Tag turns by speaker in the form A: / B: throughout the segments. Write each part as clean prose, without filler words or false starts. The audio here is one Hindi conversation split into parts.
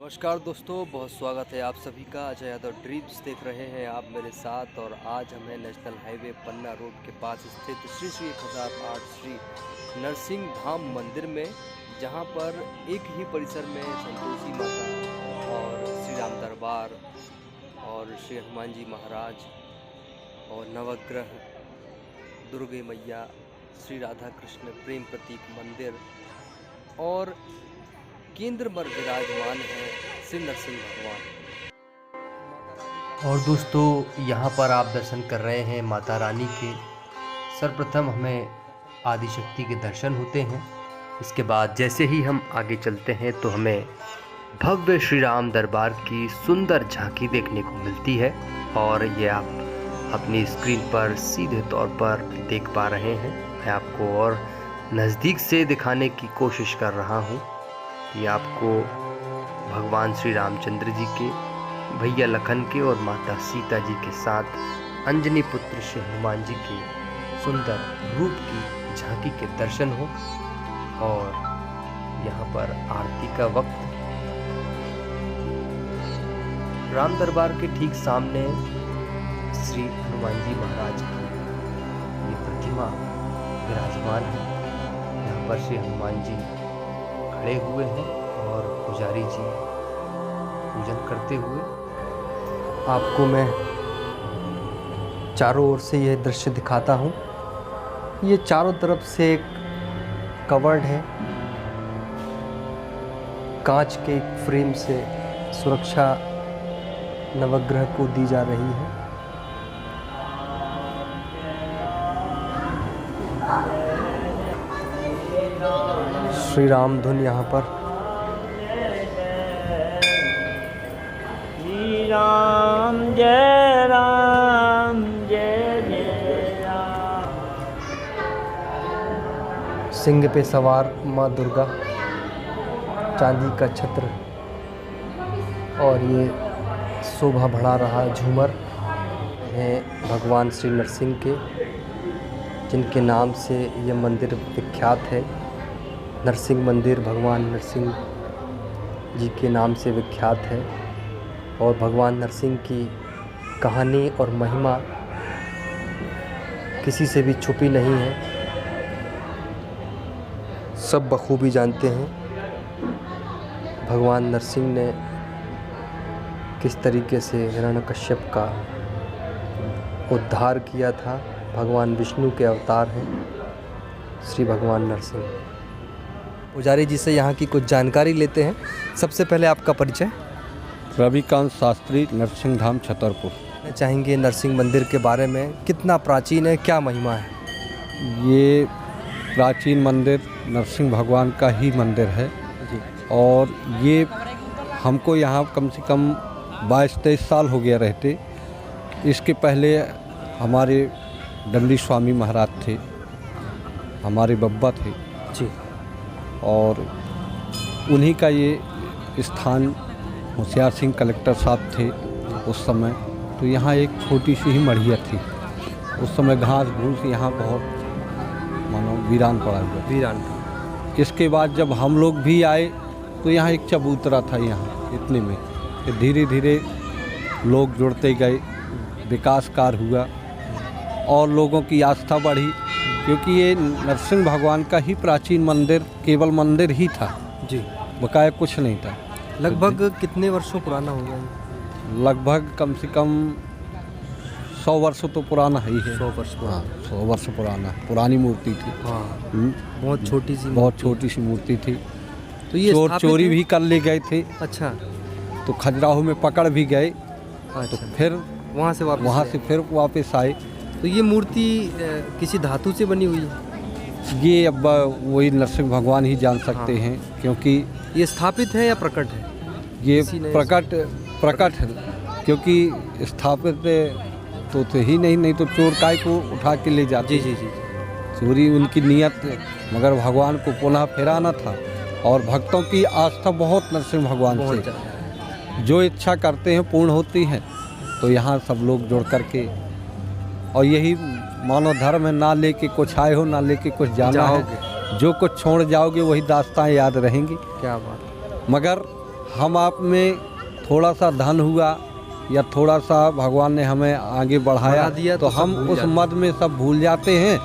A: नमस्कार दोस्तों, बहुत स्वागत है आप सभी का। अजय यादव ड्रीम्स देख रहे हैं आप मेरे साथ। और आज हमें नेशनल हाईवे पन्ना रोड के पास स्थित श्री श्री 1008 श्री नरसिंह धाम मंदिर में, जहां पर एक ही परिसर में संतोषी माता और श्री राम दरबार और श्री हनुमान जी महाराज और नवग्रह, दुर्गे मैया, श्री राधा कृष्ण प्रेम प्रतीक मंदिर और केंद्र पर विराजमान है श्री नरसिंह भगवान। और दोस्तों, यहाँ पर आप दर्शन कर रहे हैं माता रानी के। सर्वप्रथम हमें आदिशक्ति के दर्शन होते हैं। इसके बाद जैसे ही हम आगे चलते हैं तो हमें भव्य श्री राम दरबार की सुंदर झांकी देखने को मिलती है। और ये आप अपनी स्क्रीन पर सीधे तौर पर देख पा रहे हैं। मैं आपको और नज़दीक से दिखाने की कोशिश कर रहा हूँ। ये आपको भगवान श्री रामचंद्र जी के, भैया लखन के और माता सीता जी के साथ अंजनी पुत्र श्री हनुमान जी के सुंदर रूप की झांकी के दर्शन हो। और यहाँ पर आरती का वक्त, राम दरबार के ठीक सामने श्री हनुमान जी महाराज की ये प्रतिमा विराजमान है। यहाँ पर श्री हनुमान जी खड़े हुए हैं और पुजारी जी पूजन करते हुए। आपको मैं चारों ओर से यह दृश्य दिखाता हूँ। ये चारों तरफ से एक कवर्ड है, कांच के एक फ्रेम से सुरक्षा नवग्रह को दी जा रही है। श्री राम धुन यहाँ पर।
B: श्री राम जय राम जय जय राम।
A: सिंह पे सवार माँ दुर्गा, चांदी का छत्र और ये शोभा बढ़ा रहा झूमर है भगवान श्री नरसिंह के, जिनके नाम से यह मंदिर विख्यात है। नरसिंह मंदिर भगवान नरसिंह जी के नाम से विख्यात है। और भगवान नरसिंह की कहानी और महिमा किसी से भी छुपी नहीं है, सब बखूबी जानते हैं। भगवान नरसिंह ने किस तरीके से हिरण्यकश्यप का उद्धार किया था। भगवान विष्णु के अवतार हैं श्री भगवान नरसिंह। पुजारी जी से यहाँ की कुछ जानकारी लेते हैं। सबसे पहले आपका परिचय।
C: रविकांत शास्त्री, नरसिंह धाम छतरपुर।
A: चाहेंगे नरसिंह मंदिर के बारे में, कितना प्राचीन है, क्या महिमा है?
C: ये प्राचीन मंदिर नरसिंह भगवान का ही मंदिर है
A: जी।
C: और ये हमको यहाँ कम से कम 22-23 साल हो गया रहते। इसके पहले हमारे दंडी स्वामी महाराज थे, हमारे बब्बा थे
A: जी।
C: और उन्हीं का ये स्थान, होशियार सिंह कलेक्टर साहब थे उस समय। तो यहाँ एक छोटी सी ही मढ़िया थी उस समय, घास घूस यहाँ बहुत मानो वीरान पड़ा हुआ।
A: वीरान।
C: इसके बाद जब हम लोग भी आए तो यहाँ एक चबूतरा था यहाँ इतने में। फिर धीरे धीरे लोग जुड़ते गए, विकास कार्य हुआ और लोगों की आस्था बढ़ी, क्योंकि ये नरसिंह भगवान का ही प्राचीन मंदिर, केवल मंदिर ही था
A: जी,
C: बकाया कुछ नहीं था।
A: लगभग कितने वर्षों पुराना होगा ये?
C: लगभग कम से कम 100 वर्ष तो पुराना ही है।
A: 100 वर्ष पुराना।
C: हाँ, 100 वर्ष पुराना, पुरानी मूर्ति थी।
A: हाँ, बहुत छोटी सी
C: बहुत छोटी सी मूर्ति थी।
A: तो ये
C: चोर चोरी भी कर ले गए थे।
A: अच्छा।
C: तो खजुराहो में पकड़ भी गए।
A: अच्छा।
C: तो फिर
A: वहाँ से
C: फिर वापस आए।
A: तो ये मूर्ति किसी धातु से बनी हुई है?
C: ये अब वही नरसिंह भगवान ही जान सकते हैं, क्योंकि
A: ये स्थापित है या प्रकट है?
C: ये प्रकट है, क्योंकि स्थापित तो थे ही नहीं तो चोर काय को उठा के ले जाते।
A: जी।
C: चोरी उनकी नियत, मगर भगवान को पुनः फिराना था। और भक्तों की आस्था बहुत नरसिंह भगवान से, जो इच्छा करते हैं पूर्ण होती है। तो यहाँ सब लोग जुड़ करके, और यही मानव धर्म है, ना लेके कुछ आए हो, ना लेके कुछ जाना है। जो कुछ छोड़ जाओगे वही दास्तां याद रहेंगी।
A: क्या बात।
C: मगर हम आप में थोड़ा सा धन हुआ या थोड़ा सा भगवान ने हमें आगे बढ़ाया
A: बढ़ा दिया
C: तो
A: तो सब
C: हम
A: भूल
C: उस
A: जाते हैं।
C: मद में सब भूल जाते हैं,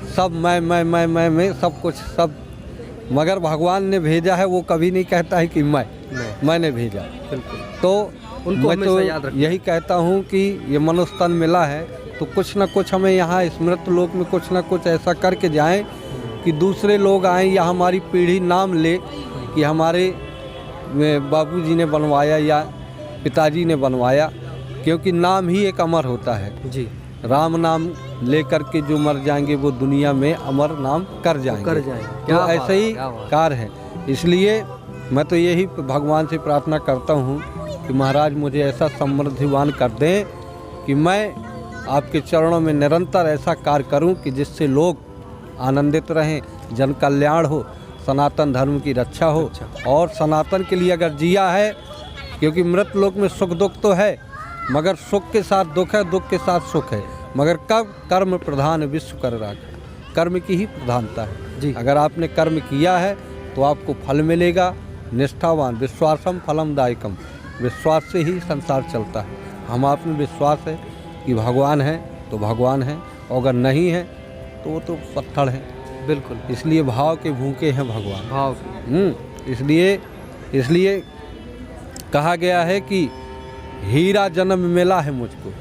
C: सब मैं सब कुछ सब। मगर भगवान ने भेजा है, वो कभी नहीं कहता है कि मैंने भेजा।
A: बिल्कुल।
C: तो
A: उनको
C: मैं
A: हमेशा
C: तो
A: याद रखना।
C: यही कहता हूँ कि ये मनुष्य तन मिला है तो कुछ ना कुछ हमें यहाँ स्मृत लोक में कुछ ना कुछ ऐसा करके जाएं कि दूसरे लोग आएं या हमारी पीढ़ी नाम ले कि हमारे बाबूजी ने बनवाया या पिताजी ने बनवाया, क्योंकि नाम ही एक अमर होता है।
A: जी।
C: राम नाम लेकर के जो मर जाएंगे वो दुनिया में अमर नाम कर जाएंगे।
A: क्या
C: तो ऐसे ही
A: क्या बात।
C: कार्य है। इसलिए मैं तो यही भगवान से प्रार्थना करता हूँ कि महाराज मुझे ऐसा समृद्धिवान कर दें कि मैं आपके चरणों में निरंतर ऐसा कार्य करूं कि जिससे लोग आनंदित रहें, जन कल्याण हो, सनातन धर्म की रक्षा हो। और सनातन के लिए अगर जिया है, क्योंकि मृत लोक में सुख दुख तो है, मगर सुख के साथ दुख है, दुख के साथ सुख है। मगर कब कर्म प्रधान विश्व कर राखा, कर्म की ही प्रधानता है
A: जी।
C: अगर आपने कर्म किया है तो आपको फल मिलेगा। निष्ठावान विश्वासम फलम दायकम, विश्वास से ही संसार चलता है। हम आप में विश्वास है कि भगवान है तो भगवान है, और अगर नहीं है तो वो तो पत्थर है।
A: बिल्कुल।
C: इसलिए भाव के भूखे हैं भगवान।
A: भाव।
C: इसलिए कहा गया है कि हीरा जन्म मिला है मुझको,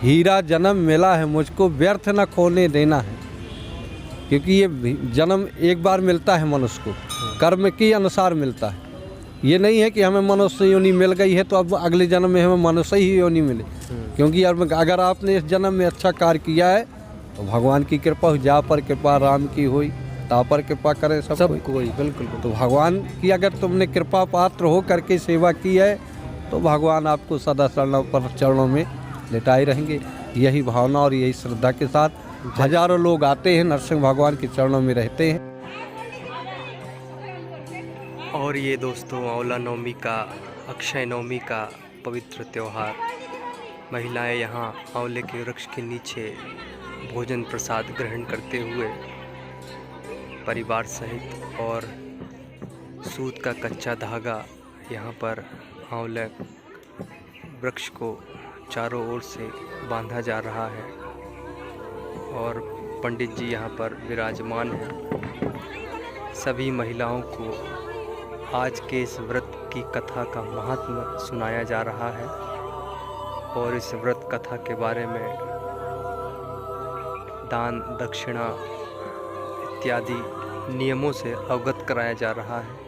C: हीरा जन्म मिला है मुझको, व्यर्थ न खोने देना है। क्योंकि ये जन्म एक बार मिलता है मनुष्य को, कर्म के अनुसार मिलता है। ये नहीं है कि हमें मनुष्य योनि मिल गई है तो अब अगले जन्म में हमें मनुष्य ही योनि मिले। क्योंकि अगर आपने इस जन्म में अच्छा कार्य किया है तो भगवान की कृपा हो, जा पर कृपा राम की हुई, ता पर कृपा करे सब
A: कोई। बिल्कुल।
C: तो भगवान की अगर तुमने कृपा पात्र हो करके सेवा की है तो भगवान आपको सदा चरणों में लिटाए रहेंगे। यही भावना और यही श्रद्धा के साथ हजारों लोग आते हैं, नरसिंह भगवान के चरणों में रहते हैं।
A: और ये दोस्तों औला नवमी का, अक्षय नवमी का पवित्र त्यौहार, महिलाएं यहाँ आंवले के वृक्ष के नीचे भोजन प्रसाद ग्रहण करते हुए परिवार सहित, और सूत का कच्चा धागा यहाँ पर आंवले वृक्ष को चारों ओर से बांधा जा रहा है, और पंडित जी यहाँ पर विराजमान हैं। सभी महिलाओं को आज के इस व्रत की कथा का महात्म्य सुनाया जा रहा है, और इस व्रत कथा के बारे में दान दक्षिणा इत्यादि नियमों से अवगत कराया जा रहा है।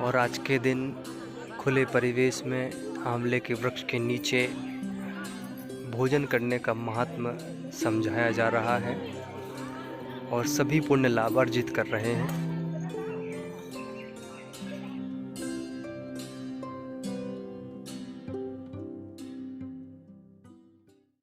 A: और आज के दिन खुले परिवेश में आंवले के वृक्ष के नीचे भोजन करने का महात्म्य समझाया जा रहा है, और सभी पुण्य लाभ अर्जित कर रहे हैं।